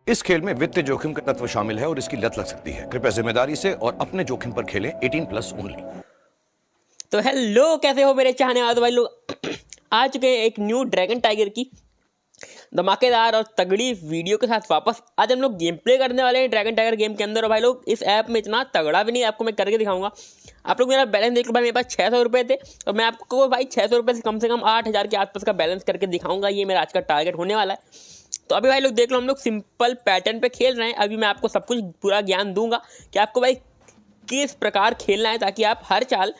इस खेल में वित्तीय जोखिम का तत्व शामिल है और इसकी लत लग सकती है। कृपया जिम्मेदारी से और अपने जोखिम पर खेलें। 18+ ओनली। तो हेलो, कैसे हो मेरे चाहने वाले भाई लोग। आ चुके हैं एक न्यू ड्रैगन टाइगर की धमाकेदार और तगड़ी वीडियो के साथ वापस। आज हम लोग गेम प्ले करने वाले हैं ड्रैगन टाइगर गेम के अंदर। और भाई लोग, इस ऐप में इतना तगड़ा भी नहीं, आपको मैं करके दिखाऊंगा। आप लोग मेरा बैलेंस देख लो भाई, मेरे पास 600 रुपये थे और मैं आपको भाई 600 रुपये से कम 8000 के आसपास का बैलेंस करके दिखाऊंगा। ये मेरा आज का टारगेट होने वाला है। तो अभी भाई लोग देख लो, हम लोग सिंपल पैटर्न पे खेल रहे हैं। अभी मैं आपको सब कुछ पूरा ज्ञान दूंगा कि आपको भाई किस प्रकार खेलना है, ताकि आप हर चाल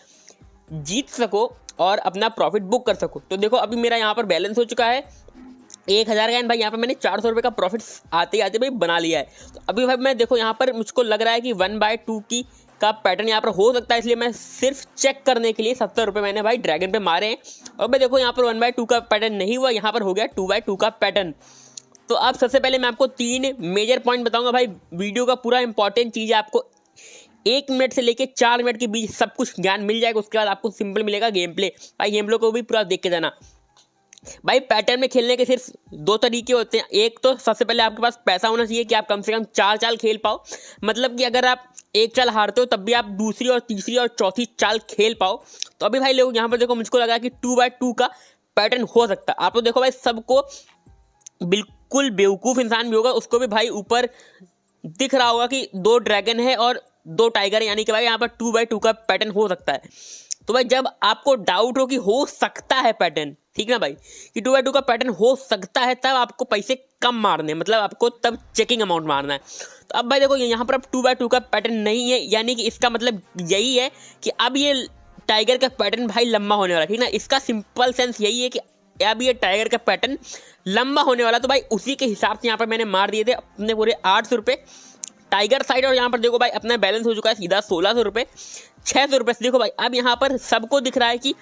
जीत सको और अपना प्रॉफिट बुक कर सको। तो देखो, अभी मेरा यहाँ पर बैलेंस हो चुका है 1000 का। भाई यहाँ पर मैंने 400 रुपये का प्रॉफिट आते आते भाई बना लिया है। तो अभी भाई मैं देखो, यहाँ पर मुझको लग रहा है कि 1/2 की का पैटर्न यहाँ पर हो सकता है, इसलिए मैं सिर्फ चेक करने के लिए 70 रुपये मैंने भाई ड्रैगन पे मारे हैं। और मैं देखो, यहाँ पर 1/2 का पैटर्न नहीं हुआ, यहाँ पर हो गया 2/2 का पैटर्न। तो अब सबसे पहले मैं आपको 3 मेजर पॉइंट बताऊंगा भाई। वीडियो का पूरा इंपॉर्टेंट चीज़ है, आपको 1 मिनट से लेकर 4 मिनट के बीच सब कुछ ज्ञान मिल जाएगा। उसके बाद आपको सिंपल मिलेगा गेम प्ले। भाई गेम प्ले को भी पूरा देख के जाना। भाई पैटर्न में खेलने के सिर्फ 2 तरीके होते हैं। एक तो सबसे पहले आपके पास पैसा होना चाहिए कि आप कम से कम 4 चाल खेल पाओ। मतलब कि अगर आप एक चाल हारते हो तब भी आप दूसरी और तीसरी और चौथी चाल खेल पाओ। तो अभी भाई लोग यहाँ पर देखो, मुझको लगा कि 2/2 का पैटर्न हो सकता है। आप लोग देखो भाई, सबको बिल्कुल बेवकूफ़ इंसान भी होगा, उसको भी भाई ऊपर दिख रहा होगा कि 2 ड्रैगन है और 2 टाइगर है, यानी कि भाई यहाँ पर 2/2 का पैटर्न हो सकता है। तो भाई जब आपको डाउट हो कि हो सकता है पैटर्न, ठीक ना भाई, कि 2/2 का पैटर्न हो सकता है, तब आपको पैसे कम मारने, मतलब आपको तब चेकिंग अमाउंट मारना है। तो अब भाई देखो, यहाँ पर अब 2/2 का पैटर्न नहीं है, यानी कि इसका मतलब यही है कि अब ये टाइगर का पैटर्न भाई लंबा होने वाला है, ठीक ना। इसका सिंपल सेंस यही है कि अब ये टाइगर का पैटर्न लंबा होने वाला। तो भाई उसी के हिसाब से यहाँ पर मैंने मार दिए थे अपने पूरे 800 रुपये टाइगर साइड। और यहाँ पर देखो भाई, अपना बैलेंस हो चुका है सीधा 1600 रुपये, 600 रुपये से। देखो भाई, अब यहाँ पर सबको दिख रहा है कि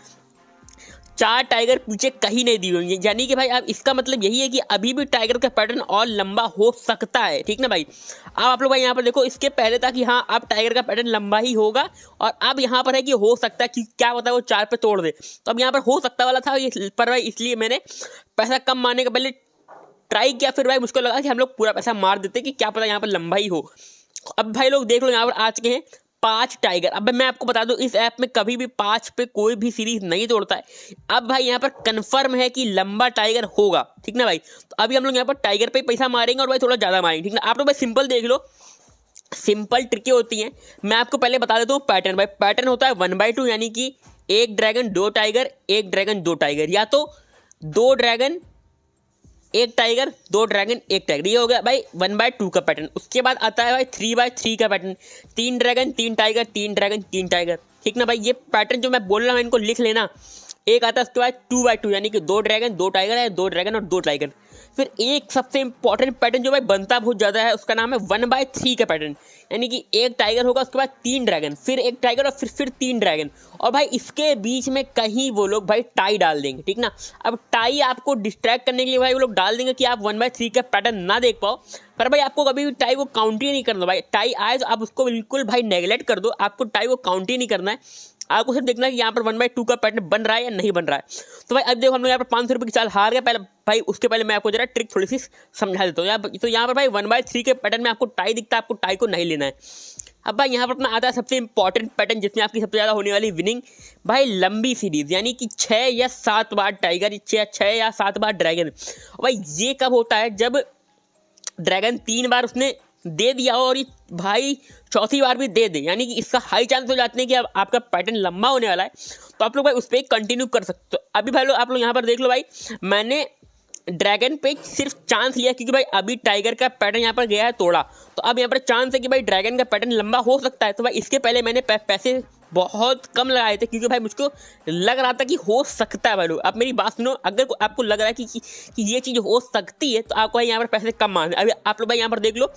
4 टाइगर पीछे कहीं नहीं दी हुई है, यानी कि भाई अब इसका मतलब यही है कि अभी भी टाइगर का पैटर्न और लंबा हो सकता है, ठीक ना भाई। अब आप लोग भाई यहाँ पर देखो, इसके पहले था कि हाँ अब टाइगर का पैटर्न लंबा ही होगा, और अब यहाँ पर है कि हो सकता है कि क्या पता वो 4 पे तोड़ दे। तो अब यहाँ पर हो सकता वाला था, पर भाई इसलिए मैंने पैसा कम मारने का पहले ट्राई किया। फिर भाई मुझको लगा कि हम लोग पूरा पैसा मार देते कि क्या पता यहाँ पर लंबा ही हो। अब भाई लोग देख लो, यहाँ पर आ चुके हैं 5 टाइगर। अब मैं आपको बता दूं, इस ऐप में कभी भी 5 पे कोई भी सीरीज नहीं तोड़ता है। अब भाई यहाँ पर कंफर्म है कि लंबा टाइगर होगा, ठीक ना भाई। तो अभी हम लोग यहाँ पर टाइगर पे पैसा मारेंगे और भाई थोड़ा ज़्यादा मारेंगे, ठीक ना। आप लोग भाई सिंपल देख लो, सिंपल ट्रिकें होती हैं। मैं आपको पहले बता देता हूँ पैटर्न। भाई पैटर्न होता है 1/2, यानी कि 1 ड्रैगन 2 टाइगर, 1 ड्रैगन 2 टाइगर, या तो 2 ड्रैगन 1 टाइगर, 2 ड्रैगन 1 टाइगर। ये हो गया भाई 1/2 का पैटर्न। उसके बाद आता है भाई 3/3 का pattern, 3 dragon 3 tiger, 3 dragon 3 tiger, ठीक ना भाई। ये पैटर्न जो मैं बोल रहा हूँ इनको लिख लेना। एक आता है उसके बाद 2/2, यानी कि 2 ड्रैगन 2 टाइगर है, 2 ड्रैगन और 2 टाइगर। फिर एक सबसे इंपॉर्टेंट पैटर्न जो भाई बनता बहुत ज़्यादा है, उसका नाम है 1/3 का पैटर्न, यानी कि 1 टाइगर होगा, उसके बाद 3 ड्रैगन, फिर 1 टाइगर और फिर 3 ड्रैगन। और भाई इसके बीच में कहीं वो लोग भाई टाई डाल देंगे, ठीक ना। अब टाई आपको डिस्ट्रैक्ट करने के लिए भाई वो लोग डाल देंगे कि आप 1/3 का पैटर्न ना देख पाओ। पर भाई आपको कभी भी टाई को काउंट ही नहीं करना। भाई टाई आए तो आप उसको बिल्कुल भाई नेगलेक्ट कर दो, आपको टाई को काउंट ही नहीं करना है। आपको सिर्फ देखना है कि यहाँ पर 1/2 का पैटर्न बन रहा है या नहीं बन रहा है। तो भाई अब देखो, हम लोग यहाँ पर 500 रुपये की चाल हार गए। पहले भाई उसके पहले मैं आपको जरा ट्रिक थोड़ी सी समझा देता हूँ। तो यहाँ पर भाई 1/3 के पैटर्न में आपको टाई दिखता है, आपको टाई को नहीं लेना है। अब भाई यहाँ पर अपना आता है सबसे इंपॉर्टेंट पैटर्न, जिसमें आपकी सबसे ज़्यादा होने वाली विनिंग। भाई लंबी सीरीज, यानी कि 6 या 7 बार टाइगर, 6 या 7 बार ड्रैगन। भाई ये कब होता है, जब ड्रैगन 3 बार उसने दे दिया हो और ये भाई चौथी बार भी दे दे, यानी कि इसका हाई चांस हो जाते हैं कि अब आपका पैटर्न लंबा होने वाला है। तो आप लोग भाई उस पर कंटिन्यू कर सकते हो। अभी भाई लोग आप लोग यहाँ पर देख लो भाई, मैंने ड्रैगन पे सिर्फ चांस लिया क्योंकि भाई अभी टाइगर का पैटर्न यहाँ पर गया है तोड़ा। तो अब यहाँ पर चांस है कि भाई ड्रैगन का पैटर्न लंबा हो सकता है। तो भाई इसके पहले मैंने पैसे बहुत कम लगाए थे, क्योंकि भाई मुझको लग रहा था कि हो सकता है। भाई लोग आप मेरी बात सुनो, अगर आपको लग रहा है कि ये चीज़ हो सकती है, तो आपको भाई यहाँ पर पैसे कम मारने। अभी आप लोग भाई यहाँ पर देख लो,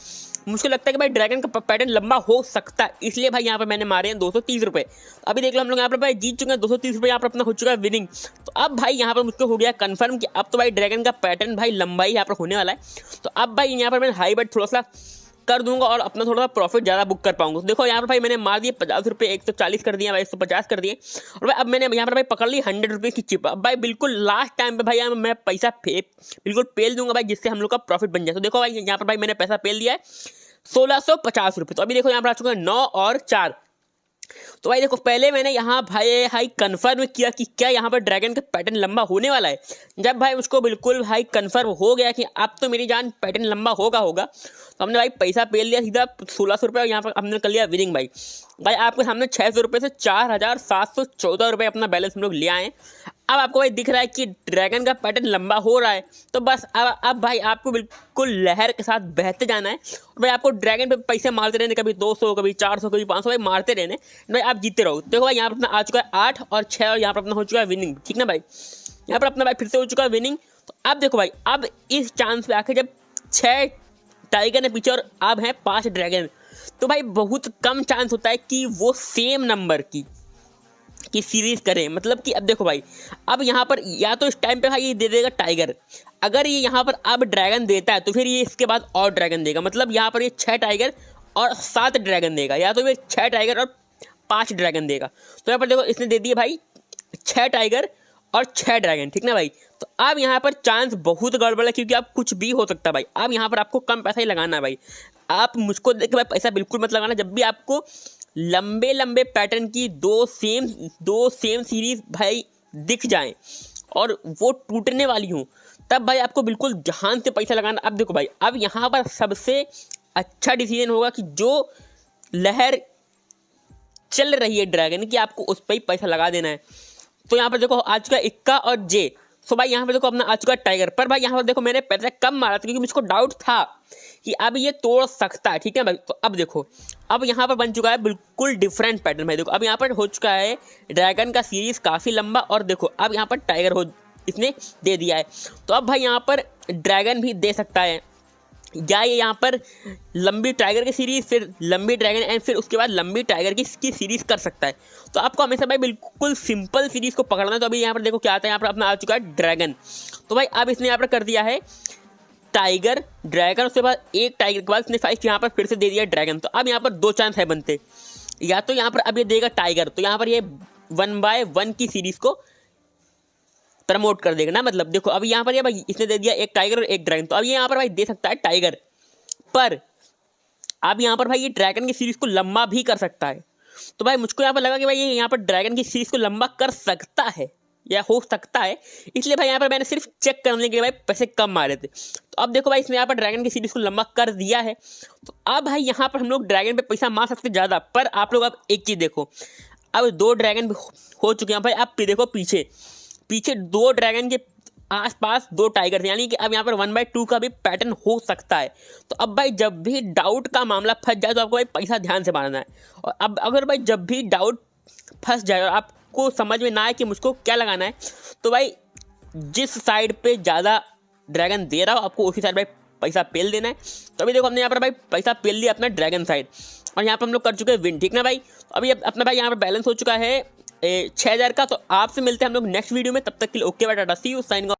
मुझको लगता है कि भाई ड्रैगन का पैटर्न लंबा हो सकता है, इसलिए भाई यहाँ पर मैंने मारे हैं 230 रुपये। अभी देख लो, हम लोग यहाँ पर भाई जीत चुके हैं, 230 रुपये यहाँ पर अपना हो चुका है विनिंग। तो अब भाई यहाँ पर मुझको हो गया कन्फर्म कि अब तो भाई ड्रैगन का पैटर्न भाई लंबा ही यहाँ पर होने वाला है। तो अब भाई यहाँ पर मैंने हाई बेट थोड़ा सा कर दूंगा और अपना थोड़ा सा प्रॉफिट ज़्यादा बुक कर पाऊंगा। तो देखो यहाँ पर भाई मैंने मार दिए 50 रुपये, 140 कर दिया भाई, 150 कर दिए, और भाई अब मैंने यहाँ पर भाई पकड़ ली 100 रुपये की चिप। अब भाई बिल्कुल लास्ट टाइम पे भाई मैं पैसा बिल्कुल पेल दूंगा भाई, जिससे हम लोग का प्रॉफिट बन जाए। तो देखो भाई यहाँ पर भाई मैंने पैसा पेल दिया है 1650 रुपये। तो अभी देखो यहाँ पर आ चुका है 9 और 4। तो भाई देखो पहले मैंने यहाँ भाई कंफर्म किया कि क्या यहाँ पर ड्रैगन का पैटर्न लंबा होने वाला है। जब भाई उसको बिल्कुल भाई कंफर्म हो गया कि अब तो मेरी जान पैटर्न लंबा होगा, तो हमने भाई पैसा पेल लिया सीधा 1600 रुपये, और यहाँ पर हमने कर लिया विनिंग। भाई आपके सामने 600 रुपये से 4714 रुपये अपना बैलेंस हम लोग ले आए। अब आपको भाई दिख रहा है कि ड्रैगन का पैटर्न लंबा हो रहा है, तो बस अब भाई आपको बिल्कुल लहर के साथ बहते जाना है। और भाई आपको ड्रैगन पे पैसे मारते रहने, कभी 200, कभी 400, कभी 500 भाई मारते रहने, भाई आप जीतते रहो। देखो भाई यहाँ पर अपना आ चुका है 8 और 6, और यहाँ पर अपना हो चुका है विनिंग, ठीक ना भाई। यहाँ पर अपना भाई फिर से हो चुका है विनिंग। तो अब देखो भाई अब इस चांस पे आके जब 6 टाइगर ने पीछे और अब हैं 5 ड्रैगन, तो भाई बहुत कम चांस होता है कि वो सेम नंबर की सीरीज करें। मतलब कि अब देखो भाई अब यहाँ पर या तो इस टाइम पे भाई ये दे देगा टाइगर, अगर ये यहाँ पर अब ड्रैगन देता है तो फिर ये इसके बाद और ड्रैगन देगा। मतलब यहाँ पर ये 6 टाइगर और 7 ड्रैगन देगा, या तो ये 6 टाइगर और 5 ड्रैगन देगा। तो यहाँ पर देखो इसने दे दिए भाई 6 टाइगर और 6 ड्रैगन, ठीक ना भाई। तो अब यहाँ पर चांस बहुत गड़बड़ है, क्योंकि अब कुछ भी हो सकता है भाई। अब यहाँ पर आपको कम पैसा ही लगाना है भाई। आप मुझको देख के भाई पैसा बिल्कुल मत लगाना। जब भी आपको लंबे पैटर्न की दो सेम सीरीज भाई दिख जाएं और वो टूटने वाली हूँ, तब भाई आपको बिल्कुल जहान से पैसा लगाना। अब देखो भाई अब यहाँ पर सबसे अच्छा डिसीजन होगा कि जो लहर चल रही है ड्रैगन की, आपको उस पर ही पैसा लगा देना है। तो यहाँ पर देखो आ चुका है इक्का और जे। सो भाई यहाँ पर देखो अपना आ चुका है टाइगर। पर भाई यहाँ पर देखो मैंने पैसा कम मारा था, क्योंकि मुझको डाउट था कि अब ये तोड़ सकता है, ठीक है भाई। तो अब देखो अब यहाँ पर बन चुका है बिल्कुल डिफरेंट पैटर्न भाई। देखो अब यहाँ पर हो चुका है ड्रैगन का सीरीज काफ़ी लंबा, और देखो अब यहाँ पर टाइगर इसने दे दिया है। तो अब भाई यहाँ पर ड्रैगन भी दे सकता है, या ये यहाँ पर लंबी टाइगर की सीरीज, फिर लंबी ड्रैगन, एंड फिर उसके बाद लंबी टाइगर की सीरीज कर सकता है। तो आपको हमेशा भाई बिल्कुल सिंपल सीरीज को पकड़ना है। तो अभी यहाँ पर देखो क्या आता है, यहाँ पर अपना आ चुका है ड्रैगन। तो भाई अब इसने यहाँ पर कर दिया है टाइगर ड्रैगन, उसके बाद एक टाइगर के बाद इसने 5 यहाँ पर फिर से दे दिया ड्रैगन। तो अब यहाँ पर 2 चांस है बनते, या तो यहाँ पर अब ये देगा टाइगर, तो यहाँ पर ये 1/1 की सीरीज को प्रमोट कर देगा ना। मतलब देखो अभी यहाँ पर ये भाई इसने दे दिया एक टाइगर और एक ड्रैगन, तो अब ये यहाँ पर भाई दे सकता है टाइगर, पर अब यहाँ पर भाई ये ड्रैगन की सीरीज को लंबा भी कर सकता है। तो भाई मुझको यहाँ पर लगा कि भाई ये यहाँ पर ड्रैगन की सीरीज को लंबा कर सकता है या हो सकता है, इसलिए भाई यहाँ पर मैंने सिर्फ चेक करने के लिए भाई पैसे कम मारे थे। तो अब देखो भाई इसने यहाँ पर ड्रैगन की सीरीज को लंबा कर दिया है। तो अब भाई यहाँ पर हम लोग ड्रैगन पे पैसा मार सकते ज़्यादा। पर आप लोग अब एक चीज़ देखो, अब 2 ड्रैगन हो चुके हैं भाई। अब देखो पीछे 2 ड्रैगन के आसपास 2 टाइगर थे, यानी कि अब यहाँ पर 1/2 का भी पैटर्न हो सकता है। तो अब भाई जब भी डाउट का मामला फंस जाए तो आपको भाई पैसा ध्यान से मारना है। और अब अगर भाई जब भी डाउट फंस जाए और आपको समझ में ना आए कि मुझको क्या लगाना है, तो भाई जिस साइड पे ज़्यादा ड्रैगन दे रहा हो आपको उसी साइड भाई पैसा पेल देना है। तो अभी देखो हमने यहाँ पर भाई पैसा पेल लिया अपना ड्रैगन साइड, और यहाँ पर हम लोग कर चुके हैं विन, ठीक ना भाई। अभी अपना भाई यहाँ पर बैलेंस हो चुका है 6000 का। तो आपसे मिलते हैं हम लोग नेक्स्ट वीडियो में, तब तक के लिए okay bye tata, see you, sign of.